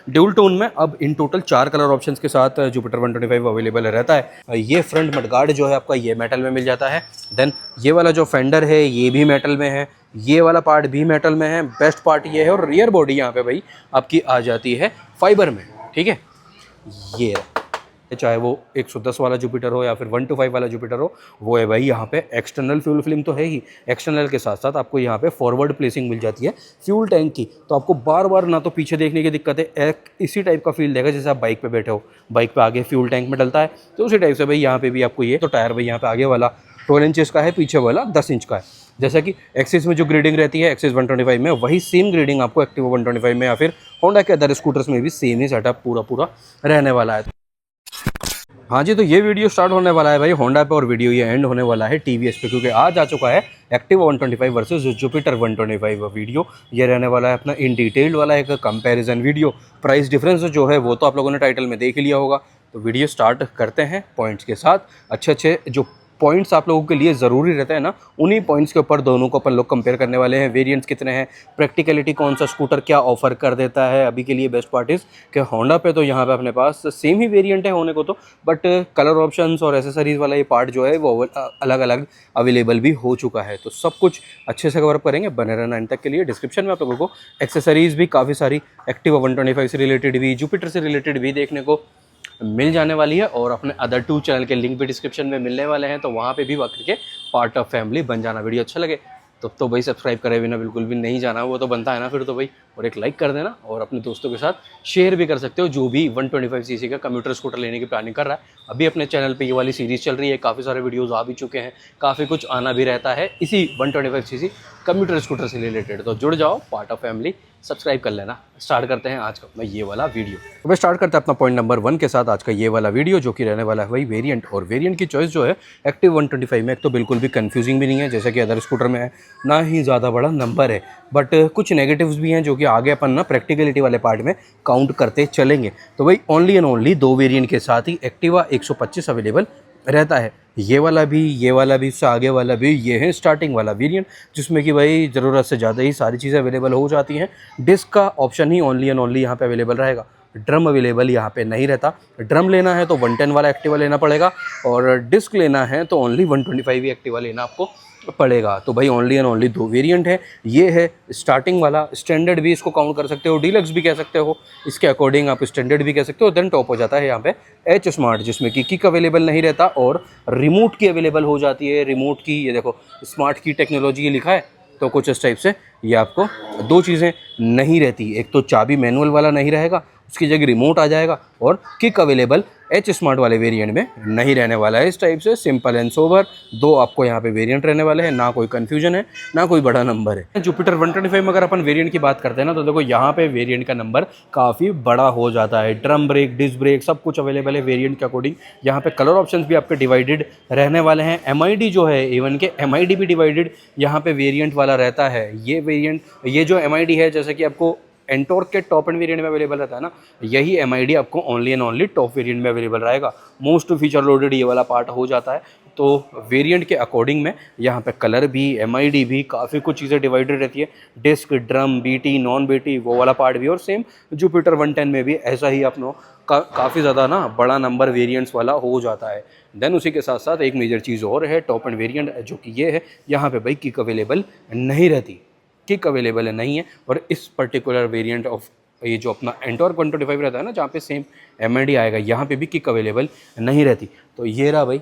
Dual tone में। अब in total 4 colour options के साथ जुपिटर 125 अवेलेबल रहता है। ये फ्रंट मडगार्ड जो है आपका ये मेटल में मिल जाता है। देन ये वाला जो फेंडर है ये भी मेटल में है, ये वाला पार्ट भी मेटल में है। बेस्ट पार्ट ये है, और रियर बॉडी यहाँ पे भाई आपकी आ जाती है फाइबर में, ठीक है। ये चाहे वो 110 वाला जुपिटर हो या फिर 125 वाला जुपिटर हो, वो है भाई यहाँ पे एक्सटर्नल फ्यूल फिल्म तो है ही, एक्सटर्नल के साथ साथ आपको यहाँ पे फॉरवर्ड प्लेसिंग मिल जाती है फ्यूल टैंक की। तो आपको बार बार ना तो पीछे देखने की दिक्कत है, एक इसी टाइप का फील देगा जैसे आप बाइक पे बैठे हो, बाइक पे आगे फ्यूल टैंक में डलता है, तो उसी टाइप से भाई यहाँ पे भी आपको ये। तो टायर भाई यहाँ पे आगे वाला 12 इंचेस का है, पीछे वाला 10 इंच का है। जैसा कि एक्सिस में जो ग्रेडिंग रहती है एक्सिस 125 में, वही सेम ग्रेडिंग आपको एक्टिवा 125 में या फिर होंडा के अदर स्कूटर्स में भी सेम ही सेटअप पूरा रहने वाला है। हाँ जी, तो ये वीडियो स्टार्ट होने वाला है भाई होंडा पे, और वीडियो ये एंड होने वाला है टीवीएस पे, क्योंकि आज आ चुका है एक्टिवा 125 वर्सेस जुपिटर 125 वीडियो। ये रहने वाला है अपना इन डिटेल वाला एक कंपैरिजन वीडियो। प्राइस डिफरेंस जो है वो तो आप लोगों ने टाइटल में देख लिया होगा। तो वीडियो स्टार्ट करते हैं पॉइंट्स के साथ। अच्छे जो पॉइंट्स आप लोगों के लिए ज़रूरी रहता है ना, उन्हीं पॉइंट्स के ऊपर दोनों को अपन लोग कंपेयर करने वाले हैं। वेरिएंट्स कितने हैं, प्रैक्टिकलिटी कौन सा स्कूटर क्या ऑफर कर देता है। अभी के लिए बेस्ट पार्ट इज़ कि होंडा पे तो यहाँ पे अपने पास सेम ही वेरिएंट है होने को तो, बट कलर ऑप्शंस और एसेसरीज़ वाला ये पार्ट जो है वो अलग अलग अवेलेबल भी हो चुका है। तो सब कुछ अच्छे से कवर करेंगे, बने रहना एंड तक के लिए। डिस्क्रिप्शन में आप लोगों को एक्सेसरीज़ भी काफ़ी सारी एक्टिवा 125 से रिलेटेड भी, जुपिटर से रिलेटेड भी देखने को मिल जाने वाली है, और अपने अदर 2 चैनल के लिंक भी डिस्क्रिप्शन में मिलने वाले हैं, तो वहाँ पे भी वक्त के पार्ट ऑफ फैमिली बन जाना। वीडियो अच्छा लगे तो भाई सब्सक्राइब करे बिना बिल्कुल भी नहीं जाना, वो तो बनता है ना फिर तो भाई, और एक लाइक कर देना, और अपने दोस्तों के साथ शेयर भी कर सकते हो जो भी 125 सीसी का कम्यूटर स्कूटर लेने की प्लानिंग कर रहा है। अभी अपने चैनल पे ये वाली सीरीज़ चल रही है, काफ़ी सारे वीडियोस आ भी चुके हैं, काफ़ी कुछ आना भी रहता है इसी 125 सीसी कम्यूटर स्कूटर से रिलेटेड। तो जुड़ जाओ, पार्ट ऑफ फैमिली सब्सक्राइब कर लेना। स्टार्ट करते हैं आज का अपना ये वाला वीडियो। तो मैं स्टार्ट करते हैं अपना पॉइंट नंबर 1 के साथ आज का ये वाला वीडियो, जो कि रहने वाला है वही वेरिएंट। और वेरिएंट की चॉइस जो है एक्टिव 125 में एक तो बिल्कुल भी कंफ्यूजिंग भी नहीं है जैसा कि अदर स्कूटर में है, ना ही ज़्यादा बड़ा नंबर है, बट कुछ नेगेटिव्स भी हैं जो कि आगे अपन ना प्रैक्टिकलिटी वाले पार्ट में काउंट करते चलेंगे। तो भाई ओनली एंड ओनली 2 वेरिएंट के साथ ही एक्टिवा 125 अवेलेबल रहता है। ये वाला भी, इससे आगे वाला भी, ये है स्टार्टिंग वाला वेरिएंट, जिसमें कि भाई ज़रूरत से ज़्यादा ही सारी चीज़ें अवेलेबल हो जाती हैं। डिस्क का option he only and only यहाँ पे अवेलेबल रहेगा, ड्रम अवेलेबल यहाँ पे नहीं रहता। ड्रम लेना है तो 110 वाला एक्टिवा लेना पड़ेगा, और डिस्क लेना है तो ओनली 125 ही एक्टिवा लेना आपको पड़ेगा। तो भाई ओनली एंड ओनली 2 वेरिएंट है। ये है स्टार्टिंग वाला, स्टैंडर्ड भी इसको काउंट कर सकते हो, डीलक्स भी कह सकते हो, इसके अकॉर्डिंग आप स्टैंडर्ड भी कह सकते हो। देन टॉप हो जाता है यहाँ पे एच स्मार्ट, जिसमें कि किक अवेलेबल नहीं रहता और रिमोट की अवेलेबल हो जाती है। रिमोट की ये देखो स्मार्ट की टेक्नोलॉजी लिखा है, तो कुछ इस टाइप से ये आपको 2 चीज़ें नहीं रहती। एक तो चाबी मैनुअल वाला नहीं रहेगा, उसकी जगह रिमोट आ जाएगा, और किक अवेलेबल एच स्मार्ट वाले वेरिएंट में नहीं रहने वाला है। इस टाइप से सिंपल एंड सोबर 2 आपको यहाँ पे वेरिएंट रहने वाले हैं, ना कोई कन्फ्यूजन है ना कोई बड़ा नंबर है। जुपिटर 125 में अगर अपन वेरिएंट की बात करते हैं ना, तो देखो यहाँ पे वेरिएंट का नंबर काफ़ी बड़ा हो जाता है। ड्रम ब्रेक, डिस्क ब्रेक सब कुछ अवेलेबल है वेरिएंट के अकॉर्डिंग। यहाँ पे कलर ऑप्शंस भी आपके डिवाइडेड रहने वाले हैं। MID जो है, इवन के MID भी डिवाइडेड यहाँ पे वेरिएंट वाला रहता है। ये वेरिएंट, ये जो MID है, जैसे कि आपको एंटॉर्क के टॉप एंड वेरिएंट में अवेलेबल रहता है ना, यही MID आपको only and only top variant में अवेलेबल रहेगा। मोस्ट फीचर लोडेड ये वाला पार्ट हो जाता है। तो वेरिएंट के अकॉर्डिंग में यहाँ पे कलर भी, MID भी, काफ़ी कुछ चीज़ें डिवाइडेड रहती है। Disc, drum, BT, non BT वो वाला पार्ट भी, और सेम जुपिटर 110 में भी ऐसा ही अपनों काफ़ी ज़्यादा ना बड़ा नंबर वेरिएंट्स वाला हो जाता है। देन उसी के साथ साथ एक मेजर चीज़ और है टॉप एंड वेरिएंट, जो कि ये है, यहाँ पे भाई किक अवेलेबल नहीं रहती, किक अवेलेबल नहीं है। और इस पर्टिकुलर वेरिएंट ऑफ ये जो अपना एंटॉर्क 125 रहता है ना, जहाँ पे सेम MID आएगा, यहाँ पे भी किक अवेलेबल नहीं रहती। तो ये रहा भाई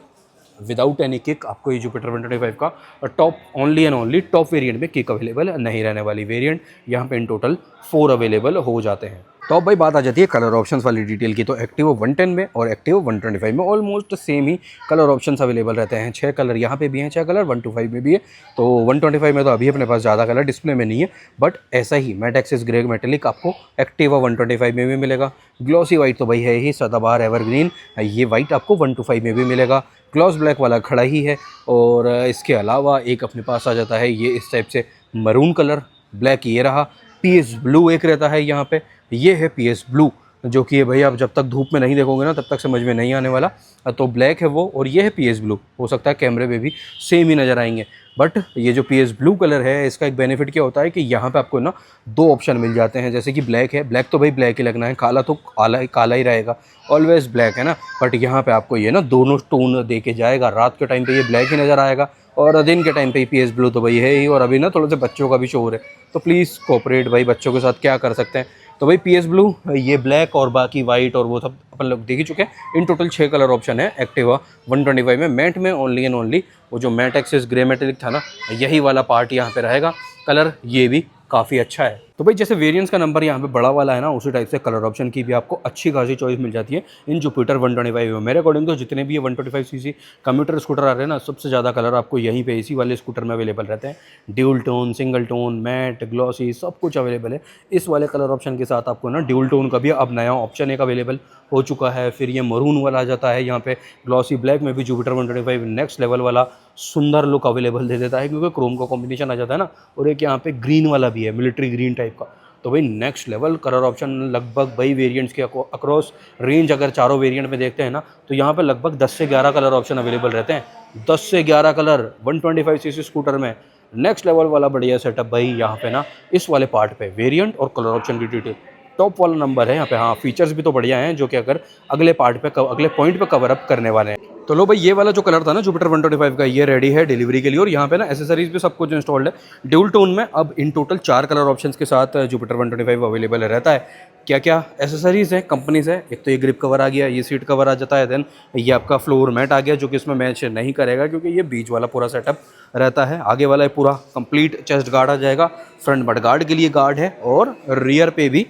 विदाउट एनी किक आपको ये जुपिटर 125 का top, only and only top variant में किक अवेलेबल नहीं रहने वाली वेरिएंट। यहाँ पे इन टोटल 4 अवेलेबल हो जाते हैं। तो अब भाई बात आ जाती है कलर ऑप्शंस वाली डिटेल की। तो एक्टिवा 110 में और एक्टिवा 125 में ऑलमोस्ट सेम ही कलर ऑप्शंस अवेलेबल रहते हैं। 6 कलर यहाँ पे भी हैं, 6 कलर 125 में भी है। तो 125 में तो अभी अपने पास ज़्यादा कलर डिस्प्ले में नहीं है, बट ऐसा ही मैट एक्सिस ग्रे मेटेलिक आपको एक्टिवा 125 में भी मिलेगा। ग्लॉसी वाइट तो भाई है ही सदाबहार एवरग्रीन, ये वाइट आपको 125 में भी मिलेगा। ग्लॉस ब्लैक वाला खड़ा ही है, और इसके अलावा एक अपने पास आ जाता है ये इस टाइप से मरून कलर, ब्लैक ये रहा। PS ब्लू एक रहता है यहाँ पे, ये है PS ब्लू। जो कि ये भाई आप जब तक धूप में नहीं देखोगे ना तब तक समझ में नहीं आने वाला। तो ब्लैक है वो, और ये है पीएस ब्लू। हो सकता है कैमरे पे भी सेम ही नज़र आएंगे, बट ये जो पीएस ब्लू कलर है इसका एक बेनिफिट क्या होता है कि यहाँ पे आपको ना दो ऑप्शन मिल जाते हैं। जैसे कि ब्लैक है, ब्लैक तो भाई ब्लैक ही लगना है, काला तो काला ही रहेगा, ऑलवेज ब्लैक है ना। बट यहाँ पे आपको ये ना दोनों टोन दे के जाएगा। रात के टाइम पे ये ब्लैक ही नज़र आएगा और दिन के टाइम पे पीएस ब्लू तो भाई है ही। और अभी ना थोड़े से बच्चों का भी शोर है, तो प्लीज़ कोऑपरेट भाई, बच्चों के साथ क्या कर सकते हैं। तो भाई पीएस ब्लू, ये ब्लैक और बाकी वाइट और वो सब अपन लोग देख ही चुके हैं। इन टोटल 6 कलर ऑप्शन है एक्टिवा 125 में। मैट में ओनली एंड ओनली वो जो मैट एक्सेस ग्रे मेटेलिक था ना, यही वाला पार्ट यहाँ पे रहेगा। कलर ये भी काफ़ी अच्छा है। तो भाई जैसे वेरिएंट्स का नंबर यहाँ पे बड़ा वाला है ना, उसी टाइप से कलर ऑप्शन की भी आपको अच्छी खासी चॉइस मिल जाती है इन जुपिटर 125 में। मेरे अकॉर्डिंग तो जितने भी ये 125 सीसी कम्यूटर स्कूटर आ रहे हैं ना, सबसे ज़्यादा कलर आपको यहीं पे इसी वाले स्कूटर में अवेलेबल रहते हैं। Dual tone, single tone, matt, glossy, सब कुछ अवेलेबल है इस वाले कलर ऑप्शन के साथ। आपको ना ड्यूल टोन का भी अब नया ऑप्शन एक अवेलेबल हो चुका है। फिर ये मरून वाला आ जाता है यहाँ पे। ग्लॉसी ब्लैक में भी जुपिटर 125 नेक्स्ट लेवल वाला सुंदर लुक अवेलेबल दे देता है, क्योंकि क्रोम का कॉम्बिनेशन आ जाता है ना। और एक यहाँ पे ग्रीन वाला भी है, मिलिट्री ग्रीन टाइप का। तो भाई नेक्स्ट लेवल कलर ऑप्शन लगभग भाई वेरिएंट्स के अक्रॉस रेंज अगर चारों वेरिएंट में देखते हैं ना, तो यहाँ पे लगभग 10 से 11 कलर ऑप्शन अवेलेबल रहते हैं। 10 से 11 कलर 125 सीसी स्कूटर में। नेक्स्ट लेवल वाला बढ़िया सेटअप भाई यहाँ पे ना, इस वाले पार्ट पे वेरिएंट और कलर ऑप्शन की डिटेल टॉप वाला नंबर है यहाँ पे। हाँ, फीचर्स भी तो बढ़िया हैं, जो कि अगर अगले पॉइंट पे कवर अप करने वाले हैं। तो लो भाई, ये वाला जो कलर था ना जुपिटर 125 का, ये रेडी है डिलीवरी के लिए। और यहाँ पे ना एसेसरीज भी सब कुछ इंस्टॉल्ड है ड्यूल टोन में। अब इन टोटल 4 कलर ऑप्शंस के साथ जुपिटर 125 अवेलेबल रहता है। क्या क्या एसेसरीज है कंपनी से, एक तो ये ग्रिप कवर आ गया, ये सीट कवर आ जाता है। देन ये आपका फ्लोर मैट आ गया, जो कि इसमें मैच नहीं करेगा क्योंकि ये बीच वाला पूरा सेटअप रहता है। आगे वाला पूरा कंप्लीट चेस्ट गार्ड आ जाएगा, फ्रंट मड गार्ड के लिए गार्ड है, और रियर पे भी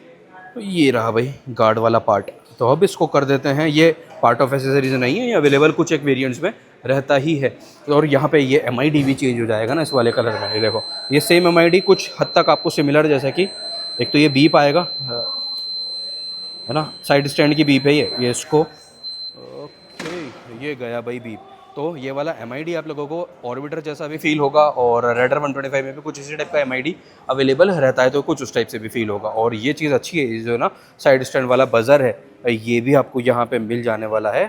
तो ये रहा भाई गार्ड वाला पार्ट। तो अब इसको कर देते हैं, ये पार्ट ऑफ एसेसरीज नहीं है, ये अवेलेबल कुछ एक वेरिएंट्स में रहता ही है। और यहाँ पे ये MID भी चेंज हो जाएगा ना इस वाले कलर में। ये देखो, ये सेम MID कुछ हद तक आपको सिमिलर, जैसा कि एक तो ये बीप आएगा है ना, साइड स्टैंड की बीप है ये इसको। ओके, ये गया भाई बीप। तो ये वाला MID आप लोगों को ऑर्बिटर जैसा भी फील होगा, और रेडर 125 में भी कुछ इसी टाइप का MID अवेलेबल रहता है, तो कुछ उस टाइप से भी फील होगा। और ये चीज़ अच्छी है, जो ना साइड स्टैंड वाला बजर है, ये भी आपको यहाँ पे मिल जाने वाला है।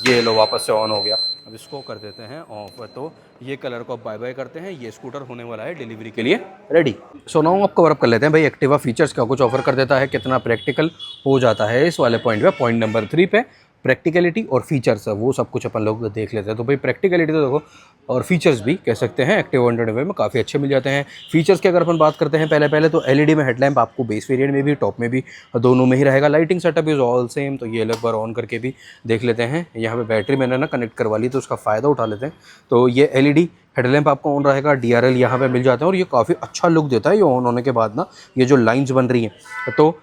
ये लो वापस से ऑन हो गया। अब इसको कर देते हैं ऑफ। तो ये कलर को बाय बाय करते हैं, ये स्कूटर होने वाला है डिलीवरी के लिए रेडी। सो नाउ आप कवर अप कर लेते हैं भाई एक्टिवा फीचर्स क्या कुछ ऑफर कर देता है, कितना प्रैक्टिकल हो जाता है इस वाले पॉइंट पे। पॉइंट नंबर 3 पे प्रैक्टिकलिटी और फीचर्स है, वो सब कुछ अपन लोग देख लेते हैं। तो भाई प्रैक्टिकलिटी तो देखो, और फीचर्स भी कह सकते हैं एक्टिवा 125 में काफ़ी अच्छे मिल जाते हैं। फीचर्स की अगर अपन बात करते हैं पहले तो LED में हेडलैम्प आपको बेस वेरिएंट में भी टॉप में भी दोनों में ही रहेगा। Lighting setup is all same. तो ये एक बार ऑन करके भी देख लेते हैं। यहाँ पे बैटरी मैंने ना कनेक्ट करवा ली, तो उसका फ़ायदा उठा लेते हैं। तो ये LED हेडलैम्प आपको ऑन रहेगा, DRL यहाँ पे मिल जाते हैं, और ये काफ़ी अच्छा लुक देता है ये ऑन होने के बाद ना। ये जो लाइन्स बन रही हैं, तो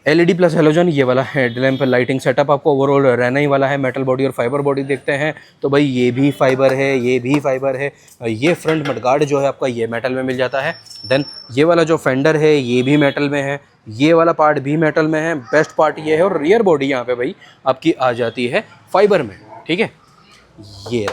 LED प्लस हेलोजन ये वाला हेडलैम्प लाइटिंग सेटअप आपको ओवरऑल रहना ही वाला है। मेटल बॉडी और फाइबर बॉडी देखते हैं, तो भाई ये भी फाइबर है, ये भी फाइबर है। ये फ्रंट मडगार्ड जो है आपका, ये मेटल में मिल जाता है। देन ये वाला जो फेंडर है, ये भी मेटल में है, ये वाला पार्ट भी मेटल में है। बेस्ट पार्ट ये है। और रियर बॉडी यहाँ पे भाई आपकी आ जाती है फाइबर में, ठीक है। ये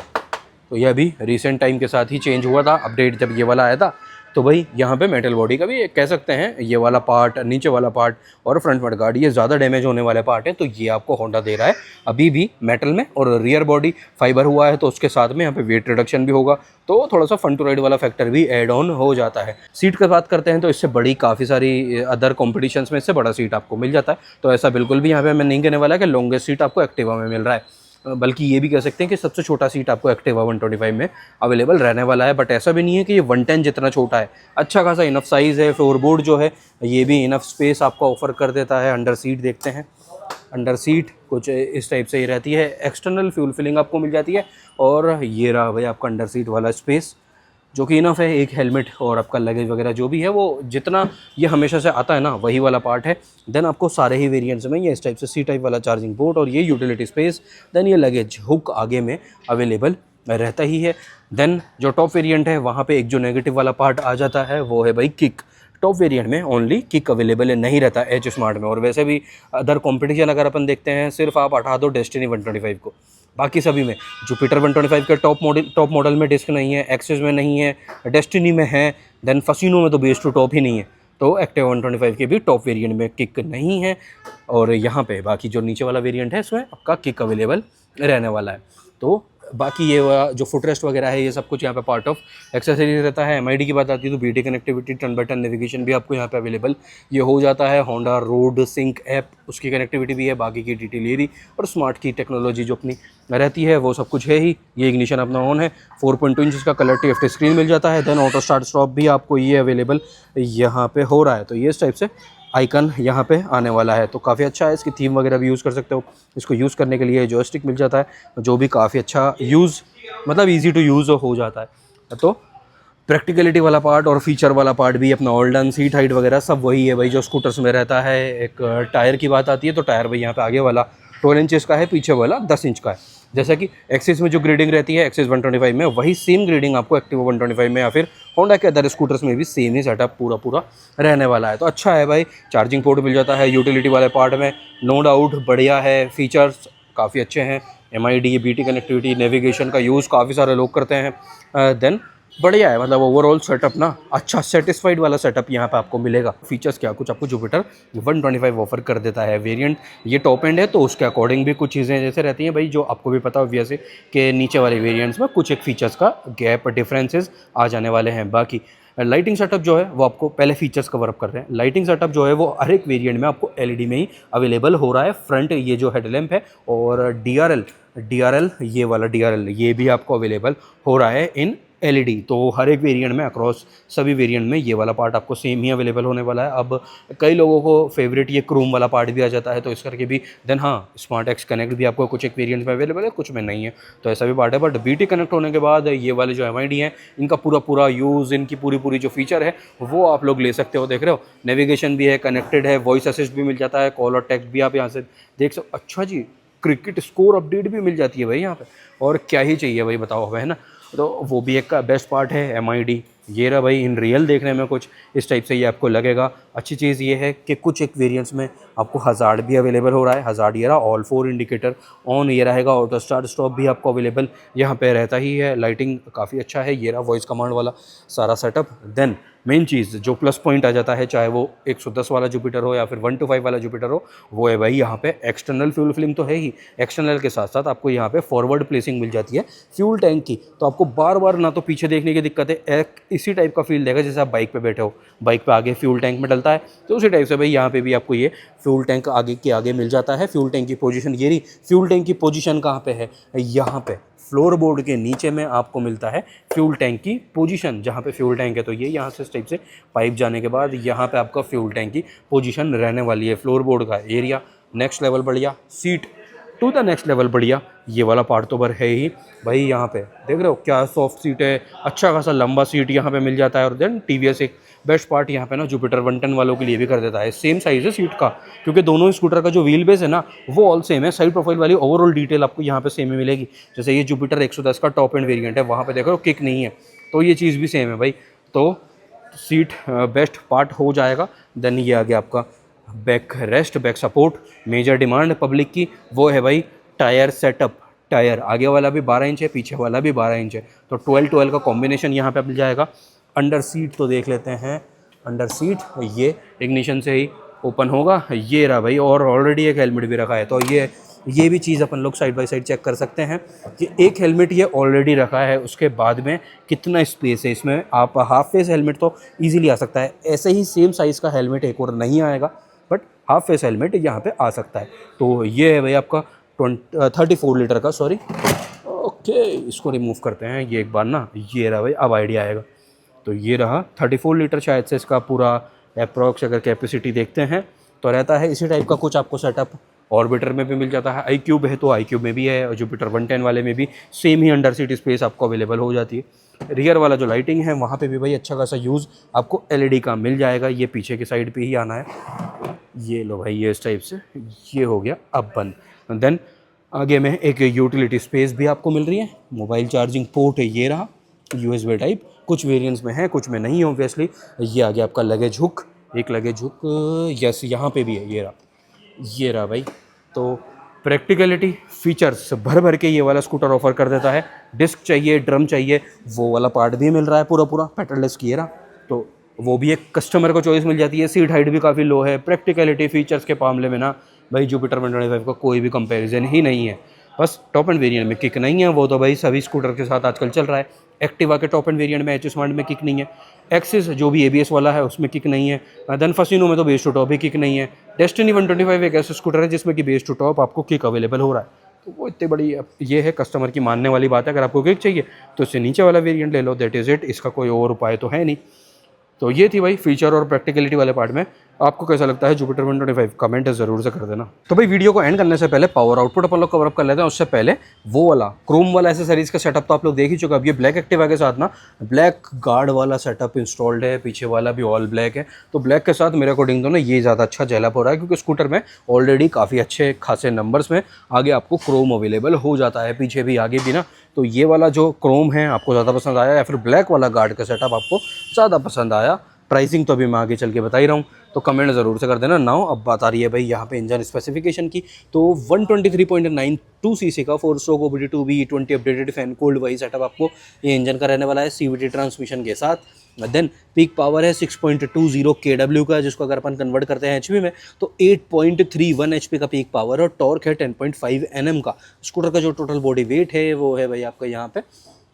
तो ये अभी रिसेंट टाइम के साथ ही चेंज हुआ था, अपडेट जब ये वाला आया था। तो भाई यहाँ पे मेटल बॉडी का भी कह सकते हैं, ये वाला पार्ट, नीचे वाला पार्ट और फ्रंट मडगार्ड, ये ज़्यादा डैमेज होने वाले पार्ट है, तो ये आपको होंडा दे रहा है अभी भी मेटल में। और रियर बॉडी फाइबर हुआ है, तो उसके साथ में यहाँ पे वेट रिडक्शन भी होगा, तो थोड़ा सा फन टू राइड वाला फैक्टर भी एड ऑन हो जाता है। सीट की बात करते हैं, तो इससे बड़ी काफ़ी सारी अदर कॉम्पिटिशन्स में इससे बड़ा सीट आपको मिल जाता है। तो ऐसा बिल्कुल भी यहाँ पे मैं नहीं कहने वाला कि लॉन्गेस्ट सीट आपको एक्टिवा में मिल रहा है, बल्कि ये भी कह सकते हैं कि सबसे छोटा सीट आपको एक्टिवा 125 में अवेलेबल रहने वाला है। बट ऐसा भी नहीं है कि ये 110 जितना छोटा है, अच्छा खासा इनफ साइज़ है। फ्लोरबोर्ड जो है ये भी इनफ स्पेस आपको ऑफर कर देता है। अंडर सीट देखते हैं, अंडर सीट कुछ इस टाइप से ही रहती है। एक्सटर्नल फ्यूल फिलिंग आपको मिल जाती है। और ये रहा भाई आपका अंडर सीट वाला स्पेस, जो कि इनफ है। एक हेलमेट और आपका लगेज वगैरह जो भी है, वो जितना ये हमेशा से आता है ना, वही वाला पार्ट है। देन आपको सारे ही वेरिएंट्स में ये इस टाइप से C टाइप वाला चार्जिंग पोर्ट और ये यूटिलिटी स्पेस, देन ये लगेज हुक आगे में अवेलेबल रहता ही है। देन जो टॉप वेरिएंट है, वहाँ पे एक जो नेगेटिव वाला पार्ट आ जाता है, वो है भाई किक। टॉप वेरिएंट में ओनली किक अवेलेबल है, नहीं रहता एच स्मार्ट में। और वैसे भी अदर कंपटीशन अगर अपन देखते हैं, सिर्फ आप हटा दो डेस्टिनी 125 को, बाकी सभी में जुपिटर 125 के टॉप मॉडल में डिस्क नहीं है, एक्सेस में नहीं है, डेस्टिनी में है, देन फसीनो में तो बेस टू टॉप ही नहीं है। तो एक्टिवा 125 के भी टॉप वेरिएंट में किक नहीं है। और यहाँ पे बाकी जो नीचे वाला वेरिएंट है इसमें आपका किक अवेलेबल रहने वाला है। तो बाकी ये जो फुटरेस्ट वगैरह है ये सब कुछ यहाँ पे पार्ट ऑफ एक्सेसरीज रहता है। एमआईडी की बात आती है तो BT connectivity, turn by turn navigation भी आपको यहाँ पे अवेलेबल ये हो जाता है। होंडा रोड सिंक ऐप उसकी कनेक्टिविटी भी है, बाकी की डिटेल ये रही, और स्मार्ट की टेक्नोलॉजी जो अपनी रहती है वो सब कुछ है ही। ये इग्निशन अपना ऑन है, 4.2 इंच का कलर TFT स्क्रीन मिल जाता है। देन ऑटो स्टार्ट स्टॉप भी आपको ये अवेलेबल यहाँ पे हो रहा है। तो ये इस टाइप से आइकन यहाँ पे आने वाला है, तो काफ़ी अच्छा है। इसकी थीम वगैरह भी यूज़ कर सकते हो। इसको यूज़ करने के लिए जॉयस्टिक मिल जाता है जो भी काफ़ी अच्छा यूज़ मतलब ईजी टू यूज़ हो जाता है। तो प्रैक्टिकलिटी वाला पार्ट और फीचर वाला पार्ट भी अपना ऑल डन। सीट हाइट वगैरह सब वही है भाई जो स्कूटर्स में रहता है। एक टायर की बात आती है तो टायर भाई यहाँ पे आगे वाला 12 इंचेस का है, पीछे वाला 10 इंच का है। जैसा कि एक्सिस में जो ग्रेडिंग रहती है एक्सिस 125 में, वही सेम ग्रेडिंग आपको एक्टिवा 125 में या फिर होंडा के अदर स्कूटर्स में भी सेम ही सेटअप पूरा रहने वाला है। तो अच्छा है भाई, चार्जिंग पोर्ट मिल जाता है यूटिलिटी वाले पार्ट में, नो डाउट बढ़िया है। फीचर्स काफ़ी अच्छे हैं। एमआईडी, बीटी कनेक्टिविटी, नेविगेशन का यूज़ काफ़ी सारे लोग करते हैं। देन बढ़िया है, मतलब ओवरऑल सेटअप ना अच्छा सेटिस्फाइड वाला सेटअप यहाँ पे आपको मिलेगा। फीचर्स क्या कुछ आपको जुपिटर 125 ऑफर कर देता है। वेरिएंट ये टॉप एंड है तो उसके अकॉर्डिंग भी कुछ चीज़ें जैसे रहती हैं भाई जो आपको भी पता ऑब्वियस है कि नीचे वाले वेरिएंट्स में कुछ एक फीचर्स का गैप डिफरेंसेस आ जाने वाले हैं। बाकी लाइटिंग सेटअप जो है वो आपको पहले फीचर्स कवर अप कर रहे हैं। लाइटिंग सेटअप जो है वो हर एक वेरिएंट में आपको एलईडी में ही अवेलेबल हो रहा है। फ्रंट ये जो हेडलैम्प है और डीआरएल ये वाला डीआरएल ये भी आपको अवेलेबल हो रहा है इन एलईडी। तो हर एक वेरिएंट में अक्रॉस सभी वेरिएंट में ये वाला पार्ट आपको सेम ही अवेलेबल होने वाला है। अब कई लोगों को फेवरेट ये क्रोम वाला पार्ट भी आ जाता है तो इस करके भी देन हाँ स्मार्ट एक्स कनेक्ट भी आपको कुछ एक वेरिएंट में अवेलेबल है, कुछ में नहीं है, तो ऐसा भी पार्ट है। बट बीटी कनेक्ट होने के बाद ये वाले जो एमआईडी हैं इनका पूरा यूज़, इनकी पूरी जो फीचर है वो आप लोग ले सकते हो। देख रहे हो नेविगेशन भी है, कनेक्टेड है, वॉइस असिस्ट भी मिल जाता है, कॉल और टेक्स्ट भी आप यहाँ से देख सकते। अच्छा जी, क्रिकेट स्कोर अपडेट भी मिल जाती है भाई यहाँ पे, और क्या ही चाहिए भाई बताओ हमें, है ना। तो वो भी एक बेस्ट पार्ट है एमआईडी। ये रहा भाई इन रियल देखने में कुछ इस टाइप से ये आपको लगेगा। अच्छी चीज़ ये है कि कुछ एक वेरिएंट्स में आपको हज़ार्ड भी अवेलेबल हो रहा है। हज़ार्ड ये रहा, ऑल 4 इंडिकेटर ऑन ये रहेगा। ऑटो स्टार्ट स्टॉप भी आपको अवेलेबल यहाँ पे रहता ही है। लाइटिंग काफ़ी अच्छा है। ये रहा वॉइस कमांड वाला सारा सेटअप। देन मेन चीज़ जो प्लस पॉइंट आ जाता है, चाहे वो 110 वाला जुपिटर हो या फिर 125 वाला जुपिटर हो, वो है भाई यहाँ पे एक्सटर्नल फ्यूल फिलिंग तो है ही। एक्सटर्नल के साथ साथ आपको यहाँ पे फॉरवर्ड प्लेसिंग मिल जाती है फ्यूल टैंक की, तो आपको बार बार ना तो पीछे देखने की दिक्कत है, एक इसी टाइप का फील देगा जैसे आप बाइक पे बैठे हो, बाइक पे आगे फ्यूल टैंक में डलता है, तो उसी टाइप से भाई यहाँ पे भी आपको ये फ्यूल टैंक आगे के आगे मिल जाता है। फ्यूल टैंक की पोजीशन ये रही। फ्यूल टैंक की पोजीशन कहाँ पे है, यहाँ पे फ्लोर बोर्ड के नीचे में आपको मिलता है फ्यूल टैंक की पोजीशन। जहाँ पे फ्यूल टैंक है तो ये यहाँ से इस टाइप से पाइप जाने के बाद यहाँ पे आपका फ्यूल टैंक की पोजीशन रहने वाली है। फ्लोर बोर्ड का एरिया नेक्स्ट लेवल बढ़िया, seat to the next level बढ़िया। ये वाला पार्ट तो भर है ही भाई। यहाँ पे देख रहे हो क्या सॉफ्ट सीट है, अच्छा खासा लंबा सीट यहाँ पे मिल जाता है। और देन टीवीएस एक बेस्ट पार्ट यहाँ पे ना जुपिटर 110 वालों के लिए भी कर देता है, सेम साइज़ है सीट का, क्योंकि दोनों स्कूटर का जो व्हील बेस है ना वो ऑल सेम है। साइड प्रोफाइल वाली ओवरऑल डिटेल आपको यहाँ पे सेम ही मिलेगी। जैसे ये जुपिटर 110 का टॉप एंड वेरिएंट है, वहाँ पे देखो किक नहीं है, तो ये चीज़ भी सेम है भाई। तो सीट बेस्ट पार्ट हो जाएगा। देन ये आ गया आपका back rest, back support. Major demand public की वो है भाई टायर सेटअप। टायर आगे वाला भी 12 इंच है, पीछे वाला भी 12 इंच है, तो 12-12 का कॉम्बिनेशन यहाँ पे मिल जाएगा। अंडर सीट तो देख लेते हैं। अंडर सीट ये इग्निशन से ही ओपन होगा, ये रहा भाई। और ऑलरेडी एक हेलमेट भी रखा है, तो ये भी चीज़ अपन लोग साइड बाय साइड चेक कर सकते हैं कि एक हेलमेट ये ऑलरेडी रखा है, उसके बाद में कितना स्पेस है इसमें। आप हाफ फेस हेलमेट तो ईजिली आ सकता है, ऐसे ही सेम साइज़ का हेलमेट एक और नहीं आएगा, बट हाफ फेस हेलमेट यहाँ पे आ सकता है। तो ये है भाई आपका 34 लीटर का, सॉरी ओके इसको रिमूव करते हैं ये एक बार ना। ये रहा भाई, अब आइडिया आएगा। तो ये रहा 34 लीटर शायद से इसका पूरा अप्रॉक्स अगर कैपेसिटी देखते हैं तो रहता है इसी टाइप का कुछ आपको सेटअप। ऑर्बिटर में भी मिल जाता है, आई क्यूब है तो आई क्यूब में भी है, और जुपिटर 110 वाले में भी सेम ही अंडर सीट स्पेस आपको अवेलेबल हो जाती है। रियर वाला जो लाइटिंग है वहाँ पे भी भाई अच्छा खासा यूज़ आपको एलईडी का मिल जाएगा। ये पीछे की साइड पे ही आना है। ये लो भाई, ये इस टाइप से ये हो गया अब बंद। देन आगे में एक यूटिलिटी स्पेस भी आपको मिल रही है। मोबाइल चार्जिंग पोर्ट है, ये रहा USB टाइप, कुछ वेरिएंट्स में है कुछ में नहीं है ऑब्वियसली। ये आ गया आपका लगेज हुक, एक लगेज हुक यस यहाँ पे भी है, ये रहा भाई। तो प्रैक्टिकलिटी फीचर्स भर भर के ये वाला स्कूटर ऑफर कर देता है। डिस्क चाहिए, ड्रम चाहिए, वो वाला पार्ट भी मिल रहा है पूरा पेट्रोल डिस्क ये रहा। तो वो भी एक कस्टमर को चॉइस मिल जाती है। सीट हाइट भी काफ़ी लो है। प्रैक्टिकलिटी फीचर्स के मामले में ना भाई जुपिटर 125 का कोई भी कंपैरिजन ही नहीं है। बस टॉप एंड वेरिएंट में किक नहीं है, वो तो भाई सभी स्कूटर के साथ आजकल चल रहा है। एक्टिवा के टॉप एंड वेरिएंट में एच स्मार्ट में किक नहीं है। एक्सिस जो भी ABS वाला है उसमें किक नहीं है। देन फसिनो में तो बेस टू टॉप भी किक नहीं है। डेस्टिनी 125 एक ऐसा स्कूटर है जिसमें कि बेस टू टॉप आपको किक अवेलेबल हो रहा है। तो वो इतनी बड़ी ये है कस्टमर की मानने वाली बात है। अगर आपको किक चाहिए तो इससे नीचे वाला वेरिएंट ले लो, दैट इज़ इट। इसका कोई और उपाय तो है नहीं। तो ये थी भाई फीचर और प्रैक्टिकलिटी वाले पार्ट में। आपको कैसा लगता है जुपिटर 125? कमेंट ज़रूर से कर देना। तो भाई वीडियो को एंड करने से पहले पावर आउटपुट अपन लोग कवर अप कर लेते हैं। उससे पहले वो वाला क्रोम वाला एसेसरीज का सेटअप तो आप लोग देख ही चुका। अब ये ब्लैक एक्टिवा के साथ ना ब्लैक गार्ड वाला सेटअप इंस्टॉल्ड है, पीछे वाला भी ऑल ब्लैक है। तो ब्लैक के साथ मेरे अकॉर्डिंग तो ना ये ज़्यादा अच्छा जेलअप हो रहा है, क्योंकि स्कूटर में ऑलरेडी काफ़ी अच्छे खासे नंबर्स में आगे आपको क्रोम अवेलेबल हो जाता है, पीछे भी आगे भी ना। तो ये वाला जो क्रोम है आपको ज़्यादा पसंद आया या फिर ब्लैक वाला गार्ड का सेटअप आपको ज़्यादा पसंद आया? प्राइसिंग तो अभी मैं आगे चल के बता ही रहा हूँ, तो कमेंट ज़रूर से कर देना। नाउ अब बात आ रही है भाई यहाँ पे इंजन स्पेसिफिकेशन की। तो 123.92 सीसी का 4 stroke OBD2B E20 updated fan cold वही सेटअप आपको ये इंजन का रहने वाला है, CVT ट्रांसमिशन के साथ। देन पीक पावर है 6.20 kW का, जिसको अगर अपन कन्वर्ट करते हैं HP में तो 8.31 HP का पीक पावर, और टॉर्क है 10.5 Nm का। स्कूटर का जो टोटल बॉडी वेट है वो है भाई आपका यहाँ पे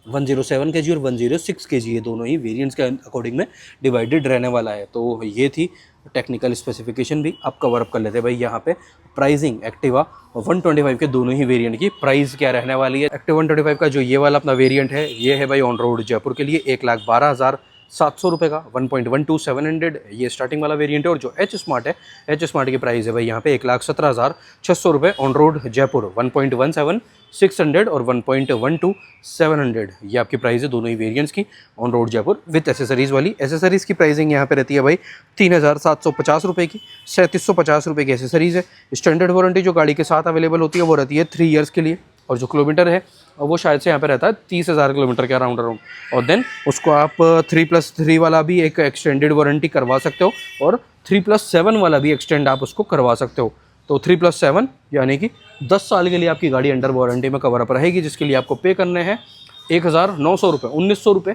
107 kg और 106 kg, ये दोनों ही वेरिएंट्स के अकॉर्डिंग में डिवाइडेड रहने वाला है। तो ये थी टेक्निकल स्पेसिफिकेशन भी आप कवर अप कर लेते हैं भाई यहाँ पे। प्राइसिंग एक्टिवा 125 के दोनों ही वेरिएंट की प्राइस क्या रहने वाली है? एक्टिवा 125 का जो ये वाला अपना वेरिएंट है ये है भाई ऑन रोड जयपुर के लिए 1,12,700 रुपये का 1.12700, ये स्टार्टिंग वाला वेरिएंट है। और जो एच स्मार्ट है, एच स्मार्ट की प्राइस है भाई यहाँ पे 1,17,600 रुपये ऑन रोड जयपुर 1.17,600 और 1.12,700, ये आपकी प्राइस है दोनों ही वेरिएंट्स की on road Jaipur with accessories वाली। एसेसरीज़ की प्राइसिंग यहाँ पे रहती है भाई 3,750 रुपये की, 3,750 रुपये की एसेसरीज़ है। स्टैंडर्ड वारंटी जो गाड़ी के साथ अवेलेबल होती है वो रहती है 3 ईयर्स के लिए, और जो किलोमीटर है वो शायद से यहाँ पे रहता है 30,000 किलोमीटर के अराउंड। और देन उसको आप 3+3 वाला भी एक एक्सटेंडेड वारंटी करवा सकते हो, और 3+7 वाला भी एक्सटेंड आप उसको करवा सकते हो। तो 3+7 यानी कि 10 साल के लिए आपकी गाड़ी अंडर वारंटी में कवर अप रहेगी, जिसके लिए आपको पे करने हैं 1,900 रुपये, 1,900 रुपये।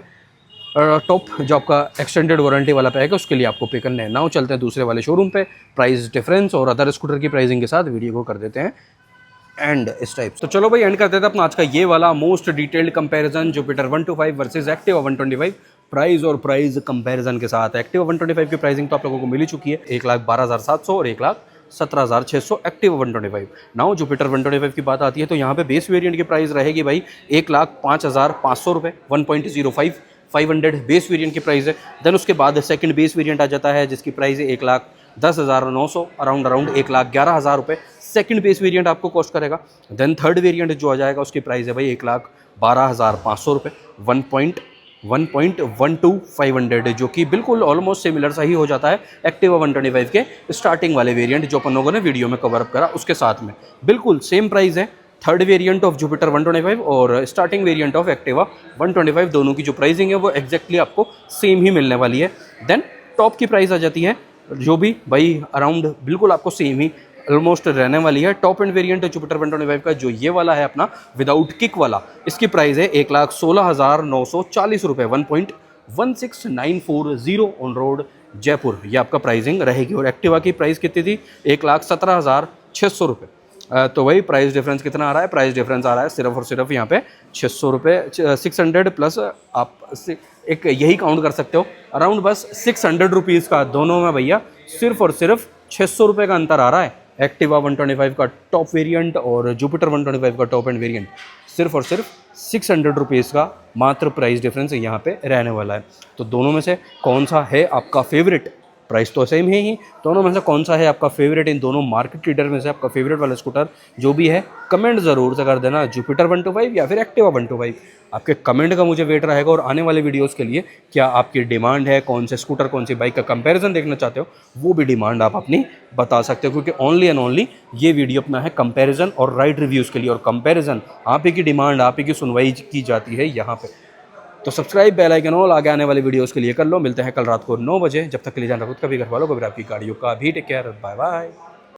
टॉप जो आपका एक्सटेंडेड वारंटी वाला पैक है उसके लिए आपको पे करने हैं। नाउ चलते हैं दूसरे वाले शोरूम पे। प्राइस डिफरेंस और अदर स्कूटर की प्राइसिंग के साथ वीडियो को कर देते हैं एंड इस टाइप। तो चलो भाई एंड कर देते हैं अपना आज का ये वाला most detailed comparison Jupiter 125 versus Activa 125 price और प्राइस कंपैरिजन के साथ। एक्टिवा 125 की प्राइसिंग तो आप लोगों को मिल ही चुकी है 1,12,700 और 1,17,600 एक्टिवा 125। नाउ जुपिटर 125 की बात आती है तो यहाँ पे बेस वेरिएंट की प्राइस रहेगी भाई 1,05,500 रुपये 1.05 500 बेस वेरिएंट की प्राइस है। देन उसके बाद सेकंड बेस वेरिएंट आ जाता है जिसकी प्राइस है 1,10,900 अराउंड 1,11,000 रुपये सेकंड बेस वेरिएंट आपको कॉस्ट करेगा। देन थर्ड वेरिएंट जो आ जाएगा उसकी प्राइस है भाई 1,12,500 रुपये 1.12,500, जो कि बिल्कुल ऑलमोस्ट सिमिलर सा ही हो जाता है एक्टिवा 125 के स्टार्टिंग वाले वेरिएंट जो अपन लोगों ने वीडियो में कवर अप करा उसके साथ में बिल्कुल सेम प्राइस है। थर्ड वेरिएंट ऑफ जुपिटर 125 और स्टार्टिंग वेरिएंट ऑफ एक्टिवा 125 दोनों की जो प्राइसिंग है वो एक्जैक्टली आपको सेम ही मिलने वाली है। देन टॉप की प्राइस आ जाती है जो भी भाई अराउंड बिल्कुल आपको सेम ही ऑलमोस्ट रहने वाली है। टॉप एंड वेरिएंट जुपिटर 125 का जो ये वाला है अपना विदाउट किक वाला, इसकी प्राइस है 1,16,940 रुपये 1.16940 ऑन रोड जयपुर, ये आपका प्राइसिंग रहेगी। और एक्टिवा की प्राइस कितनी थी 1,17,600 रुपये। तो वही प्राइस डिफरेंस कितना आ रहा है? प्राइस डिफरेंस आ रहा है सिर्फ और सिर्फ यहाँ पे 600 रुपये 600 प्लस आप एक यही काउंट कर सकते हो अराउंड बस 600 रुपीज़ का दोनों में भैया सिर्फ और सिर्फ 600 रुपये का अंतर आ रहा है। एक्टिवा 125 का टॉप वेरिएंट और जुपिटर 125 का टॉप एंड वेरिएंट सिर्फ और सिर्फ 600 रुपीज़ का मात्र प्राइस डिफरेंस यहाँ पे रहने वाला है। तो दोनों में से कौन सा है आपका फेवरेट? प्राइस तो सेम है ही, दोनों में से कौन सा है आपका फेवरेट? इन दोनों मार्केट लीडर में से आपका फेवरेट वाला स्कूटर जो भी है कमेंट ज़रूर से कर देना, जुपिटर 125 या फिर एक्टिवा 125। आपके कमेंट का मुझे वेट रहेगा। और आने वाले वीडियोस के लिए क्या आपकी डिमांड है, कौन से स्कूटर कौन सी बाइक का कंपैरिजन देखना चाहते हो, वो भी डिमांड आप अपनी बता सकते हो, क्योंकि ओनली एंड ओनली ये वीडियो अपना है कंपैरिजन और राइड रिव्यूज़ के लिए। और कंपैरिजन आप ही की डिमांड, आप ही की सुनवाई की जाती है यहाँ पे। तो सब्सक्राइब, बेल आइकन ऑल, आगे आने वाले वीडियोस के लिए कर लो। मिलते हैं कल रात को 9 बजे। जब तक के लिए जान रखो कभी घर वालों को भी आपकी गाड़ियों का भी टेक केयर। Bye bye.